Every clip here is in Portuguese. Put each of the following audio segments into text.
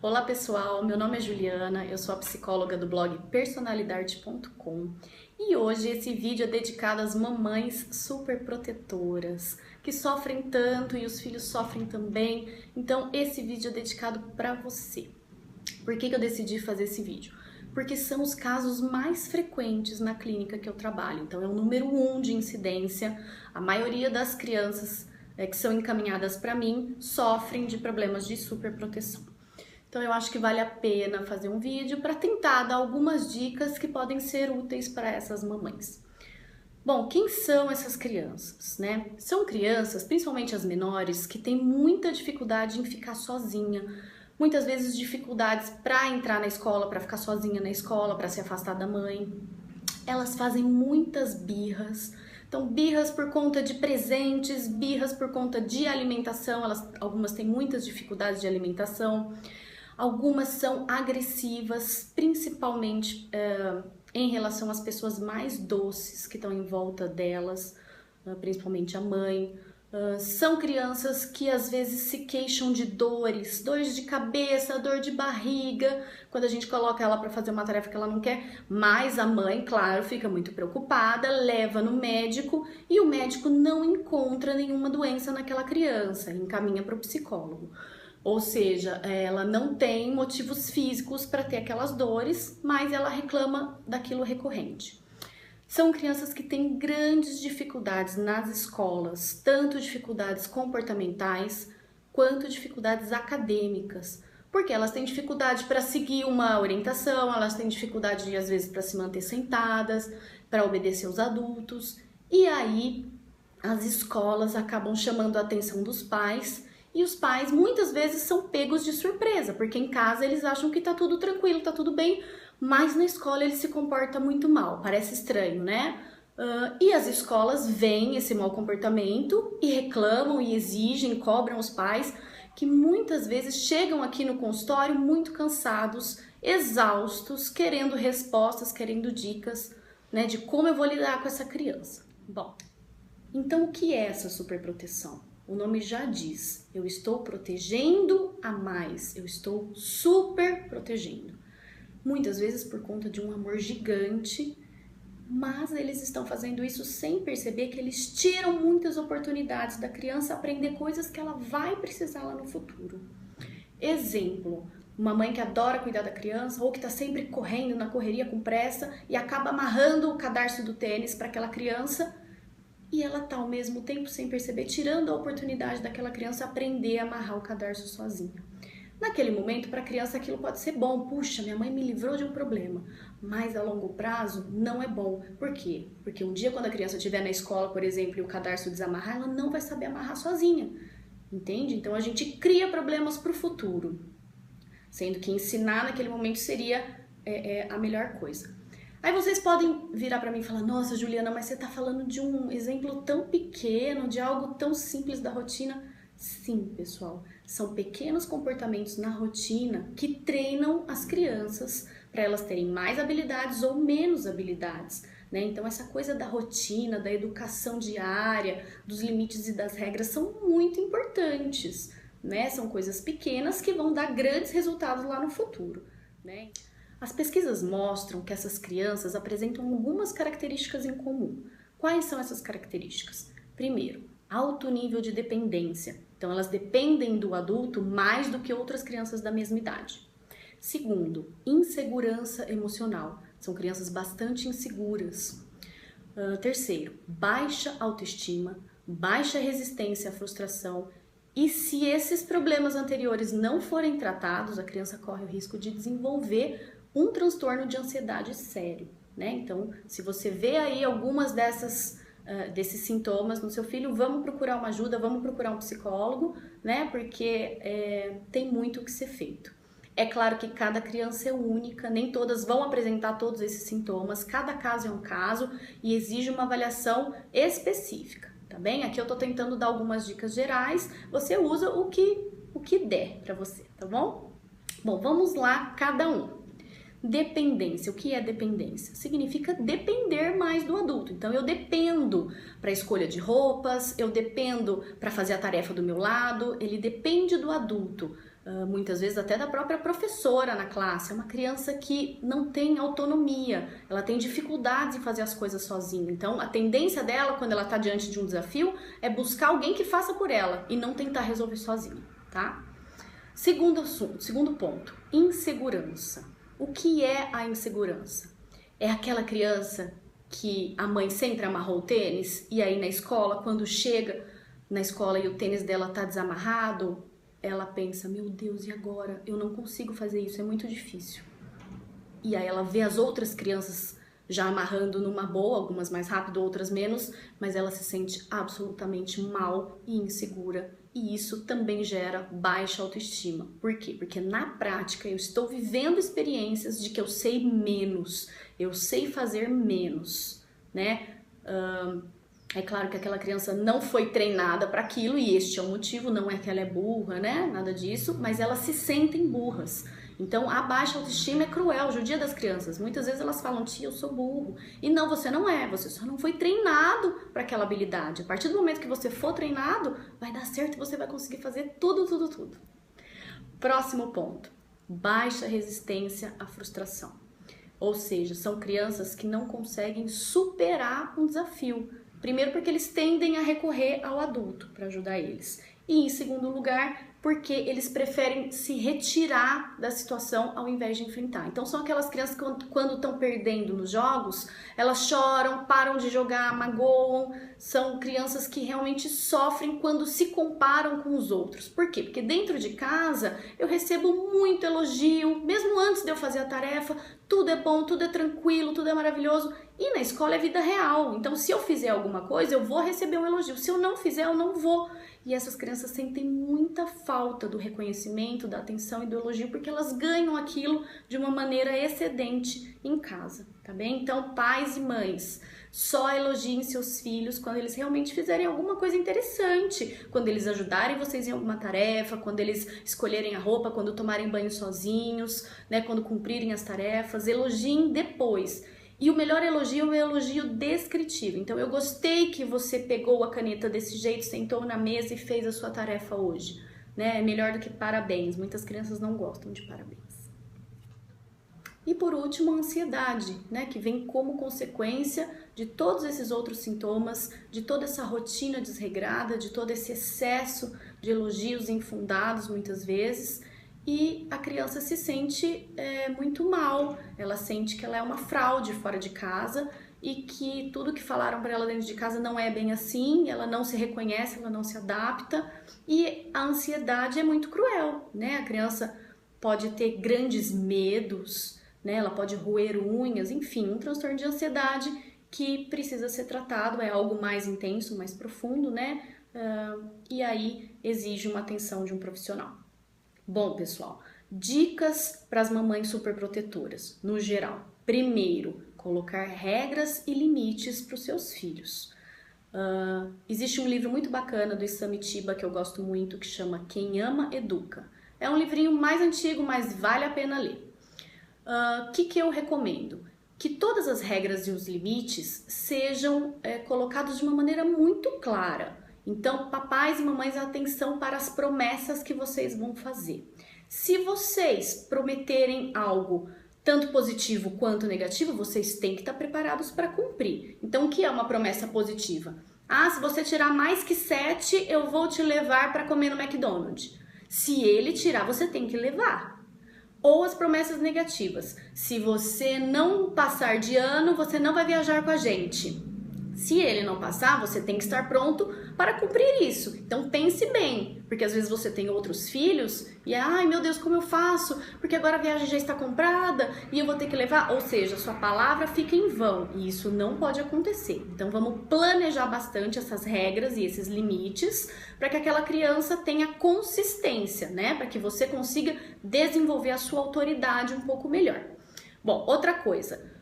Olá pessoal, meu nome é Juliana, eu sou a psicóloga do blog personalidade.com e hoje esse vídeo é dedicado às mamães super protetoras que sofrem tanto e os filhos sofrem também, então esse vídeo é dedicado para você. Por que eu decidi fazer esse vídeo? Porque são os casos mais frequentes na clínica que eu trabalho, então é o número 1 de incidência. A maioria das crianças que são encaminhadas para mim sofrem de problemas de superproteção. Então eu acho que vale a pena fazer um vídeo para tentar dar algumas dicas que podem ser úteis para essas mamães. Bom, quem são essas crianças, né? São crianças, principalmente as menores, que têm muita dificuldade em ficar sozinha. Muitas vezes dificuldades para entrar na escola, para ficar sozinha na escola, para se afastar da mãe. Elas fazem muitas birras. Então, birras por conta de presentes, birras por conta de alimentação. Algumas têm muitas dificuldades de alimentação. Algumas são agressivas, principalmente em relação às pessoas mais doces que estão em volta delas, principalmente a mãe. São crianças que às vezes se queixam de dores de cabeça, dor de barriga, quando a gente coloca ela para fazer uma tarefa que ela não quer, mas a mãe, claro, fica muito preocupada, leva no médico e o médico não encontra nenhuma doença naquela criança, encaminha para o psicólogo. Ou seja, ela não tem motivos físicos para ter aquelas dores, mas ela reclama daquilo recorrente. São crianças que têm grandes dificuldades nas escolas, tanto dificuldades comportamentais quanto dificuldades acadêmicas, porque elas têm dificuldade para seguir uma orientação, elas têm dificuldade às vezes para se manter sentadas, para obedecer os adultos, e aí as escolas acabam chamando a atenção dos pais. E os pais muitas vezes são pegos de surpresa, porque em casa eles acham que tá tudo tranquilo, tá tudo bem, mas na escola ele se comporta muito mal, parece estranho, né? E as escolas veem esse mau comportamento e reclamam e exigem, cobram os pais, que muitas vezes chegam aqui no consultório muito cansados, exaustos, querendo respostas, querendo dicas, né, de como eu vou lidar com essa criança. Bom, então o que é essa superproteção? O nome já diz, eu estou protegendo a mais, eu estou super protegendo. Muitas vezes por conta de um amor gigante, mas eles estão fazendo isso sem perceber que eles tiram muitas oportunidades da criança aprender coisas que ela vai precisar lá no futuro. Exemplo, uma mãe que adora cuidar da criança ou que está sempre correndo na correria com pressa e acaba amarrando o cadarço do tênis para aquela criança, e ela tá ao mesmo tempo, sem perceber, tirando a oportunidade daquela criança aprender a amarrar o cadarço sozinha. Naquele momento, para a criança aquilo pode ser bom. Puxa, minha mãe me livrou de um problema. Mas a longo prazo não é bom. Por quê? Porque um dia quando a criança estiver na escola, por exemplo, e o cadarço desamarrar, ela não vai saber amarrar sozinha. Entende? Então a gente cria problemas para o futuro. Sendo que ensinar naquele momento seria a melhor coisa. Aí vocês podem virar para mim e falar, nossa Juliana, mas você está falando de um exemplo tão pequeno, de algo tão simples da rotina. Sim, pessoal, são pequenos comportamentos na rotina que treinam as crianças para elas terem mais habilidades ou menos habilidades, né? Então essa coisa da rotina, da educação diária, dos limites e das regras são muito importantes, né? São coisas pequenas que vão dar grandes resultados lá no futuro, né? As pesquisas mostram que essas crianças apresentam algumas características em comum. Quais são essas características? Primeiro, alto nível de dependência. Então, elas dependem do adulto mais do que outras crianças da mesma idade. Segundo, insegurança emocional. São crianças bastante inseguras. Terceiro, baixa autoestima, baixa resistência à frustração. E se esses problemas anteriores não forem tratados, a criança corre o risco de desenvolver um transtorno de ansiedade sério, né? Então, se você vê aí algumas desses sintomas no seu filho, vamos procurar uma ajuda, vamos procurar um psicólogo, né? Porque tem muito o que ser feito. É claro que cada criança é única, nem todas vão apresentar todos esses sintomas, cada caso é um caso e exige uma avaliação específica, tá bem? Aqui eu tô tentando dar algumas dicas gerais, você usa o que der pra você, tá bom? Bom, vamos lá, cada um. Dependência. O que é dependência? Significa depender mais do adulto. Então, eu dependo para a escolha de roupas, eu dependo para fazer a tarefa do meu lado, ele depende do adulto. muitas vezes até da própria professora na classe. É uma criança que não tem autonomia, ela tem dificuldades em fazer as coisas sozinha. Então, a tendência dela, quando ela está diante de um desafio, é buscar alguém que faça por ela e não tentar resolver sozinha, tá? Segundo ponto, insegurança. O que é a insegurança? É aquela criança que a mãe sempre amarrou o tênis e aí na escola, quando chega na escola e o tênis dela tá desamarrado, ela pensa, meu Deus, e agora? Eu não consigo fazer isso, é muito difícil. E aí ela vê as outras crianças já amarrando numa boa, algumas mais rápido, outras menos, mas ela se sente absolutamente mal e insegura. E isso também gera baixa autoestima. Por quê? Porque na prática eu estou vivendo experiências de que eu sei menos, eu sei fazer menos, né? É claro que aquela criança não foi treinada para aquilo e este é o motivo, não é que ela é burra, né? Nada disso, mas elas se sentem burras. Então a baixa autoestima é cruel, judia das crianças. Muitas vezes elas falam, tia, eu sou burro. E não, você não é, você só não foi treinado para aquela habilidade. A partir do momento que você for treinado, vai dar certo e você vai conseguir fazer tudo. Próximo ponto, baixa resistência à frustração. Ou seja, são crianças que não conseguem superar um desafio. Primeiro porque eles tendem a recorrer ao adulto para ajudar eles. E em segundo lugar, porque eles preferem se retirar da situação ao invés de enfrentar. Então são aquelas crianças que quando estão perdendo nos jogos, elas choram, param de jogar, magoam. São crianças que realmente sofrem quando se comparam com os outros. Por quê? Porque dentro de casa eu recebo muito elogio, mesmo antes de eu fazer a tarefa, tudo é bom, tudo é tranquilo, tudo é maravilhoso. E na escola é vida real. Então se eu fizer alguma coisa, eu vou receber um elogio. Se eu não fizer, eu não vou. E essas crianças sentem muita falta do reconhecimento, da atenção e do elogio, porque elas ganham aquilo de uma maneira excedente em casa, tá bem? Então, pais e mães, só elogiem seus filhos quando eles realmente fizerem alguma coisa interessante, quando eles ajudarem vocês em alguma tarefa, quando eles escolherem a roupa, quando tomarem banho sozinhos, né, quando cumprirem as tarefas, elogiem depois. E o melhor elogio é o elogio descritivo. Então, eu gostei que você pegou a caneta desse jeito, sentou na mesa e fez a sua tarefa hoje. Né? É melhor do que parabéns. Muitas crianças não gostam de parabéns. E por último, a ansiedade, né? Que vem como consequência de todos esses outros sintomas, de toda essa rotina desregrada, de todo esse excesso de elogios infundados muitas vezes. E a criança se sente muito mal, ela sente que ela é uma fraude fora de casa e que tudo que falaram para ela dentro de casa não é bem assim, ela não se reconhece, ela não se adapta e a ansiedade é muito cruel, né? A criança pode ter grandes medos, né? Ela pode roer unhas, enfim, um transtorno de ansiedade que precisa ser tratado, é algo mais intenso, mais profundo, né? E aí exige uma atenção de um profissional. Bom, pessoal, dicas para as mamães superprotetoras, no geral. Primeiro, colocar regras e limites para os seus filhos. Existe um livro muito bacana do Samitiba que eu gosto muito, que chama Quem Ama, Educa. É um livrinho mais antigo, mas vale a pena ler. O que eu recomendo? Que todas as regras e os limites sejam colocados de uma maneira muito clara. Então, papais e mamães, atenção para as promessas que vocês vão fazer. Se vocês prometerem algo tanto positivo quanto negativo, vocês têm que estar preparados para cumprir. Então, o que é uma promessa positiva? Se você tirar mais que 7, eu vou te levar para comer no McDonald's. Se ele tirar, você tem que levar. Ou as promessas negativas. Se você não passar de ano, você não vai viajar com a gente. Se ele não passar, você tem que estar pronto para cumprir isso. Então pense bem, porque às vezes você tem outros filhos e ai meu Deus, como eu faço? Porque agora a viagem já está comprada e eu vou ter que levar. Ou seja, sua palavra fica em vão e isso não pode acontecer. Então vamos planejar bastante essas regras e esses limites para que aquela criança tenha consistência, né? Para que você consiga desenvolver a sua autoridade um pouco melhor. Bom, outra coisa.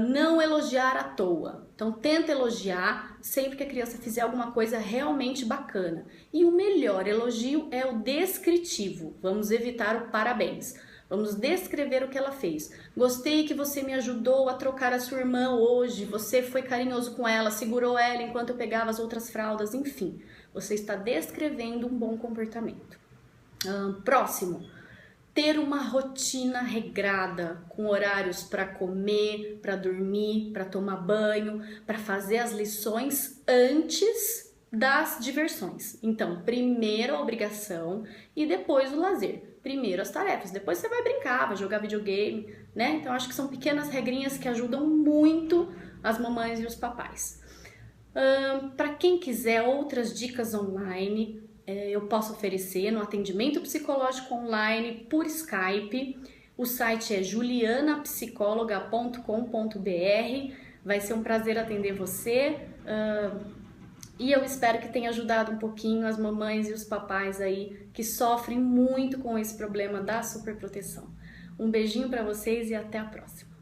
Não elogiar à toa. Então tenta elogiar sempre que a criança fizer alguma coisa realmente bacana. E o melhor elogio é o descritivo. Vamos evitar o parabéns. Vamos descrever o que ela fez. Gostei que você me ajudou a trocar a sua irmã hoje. Você foi carinhoso com ela, segurou ela enquanto eu pegava as outras fraldas. Enfim, você está descrevendo um bom comportamento. Próximo. ter uma rotina regrada, com horários para comer, para dormir, para tomar banho, para fazer as lições antes das diversões. Então, primeiro a obrigação e depois o lazer. Primeiro as tarefas, depois você vai brincar, vai jogar videogame, né? Então, acho que são pequenas regrinhas que ajudam muito as mamães e os papais. Para quem quiser outras dicas online, eu posso oferecer no atendimento psicológico online por Skype. O site é julianapsicologa.com.br. Vai ser um prazer atender você. E eu espero que tenha ajudado um pouquinho as mamães e os papais aí que sofrem muito com esse problema da superproteção. Um beijinho para vocês e até a próxima.